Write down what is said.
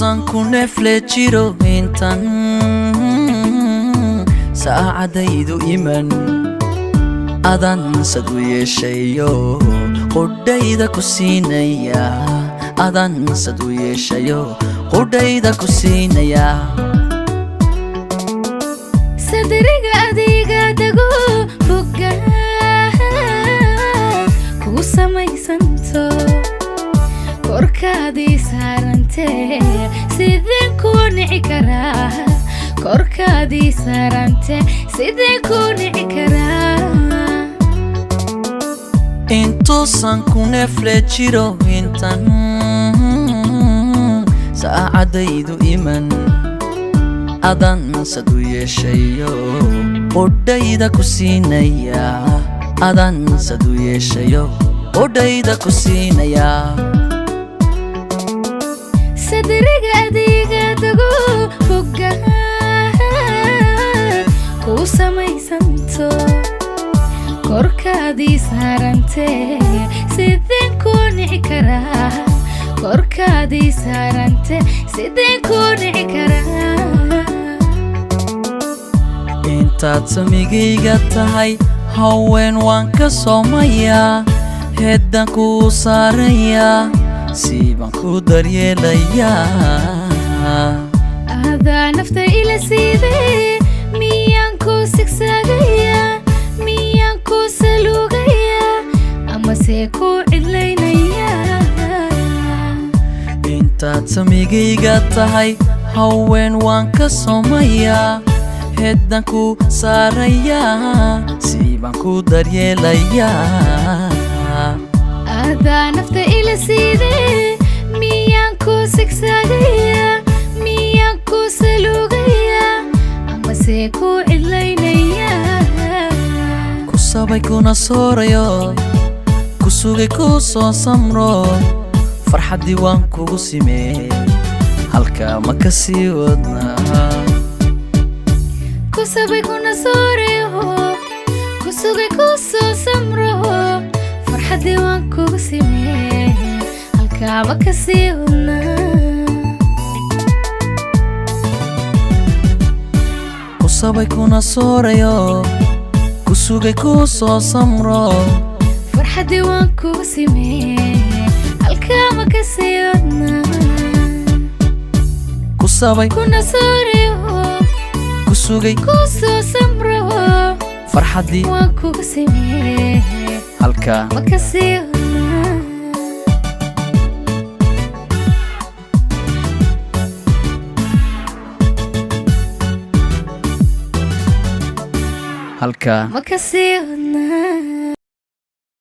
sanku nefle jiro intan saacadaydu iman adan sadu yeeshayo qudhayda ku siinaya adan sadu yeeshayo qudhayda ku siinaya sadriga adiga dago buga ku samaysanto korkaadii saarante sideen ku nici karaa korkaadii saarante sideen ku nici karaa intu sanku nefle jiro intan saacadaydu iman adan sadu yeeshayo qudhayda ku siinaya adan sadu yeeshayo qudhayda ku siinaya sadriga adiga dago buga ku samaysanto korkaadii saarante sideen ku nici karaa korkaadii saarante sideen ku nici karaa intaad samigayga tahay haween waan ka soomayaa heedan ku saarayaa siiban ku daryeelayaa adaa nafta ila siidee miyaan ku sigsaagayaa miyaan ku saluugayaa amase ku cidlaynayaa intaad samigayga tahay haween waan ka soomayaa heedan ku saarayaa siiban ku daryeelayaa adaa nafta ila siidee miyaan ku sigsaagayaa miyaan ku saluugayaa amase ku cidlaynayaa ku sabay kuna soorayo ku sugay ku soo samro farxaddii waan kugu simee halkaa ma ka sii wadnaa ku sabay kuna soorayo ku sugay ku soo samro farxaddii waan kugu simee halkaa ma ka sii wadnaa ku sabay kuna soorayo ku sugay ku soo samro farxaddii waan kugu simee halkaa ma ka sii wadnaa ku sabay kuna soorayo ku sugay ku soo samro farxaddii waan kugu simee halkaa ma ka sii wadnaa halkaa ma ka sii wadnaa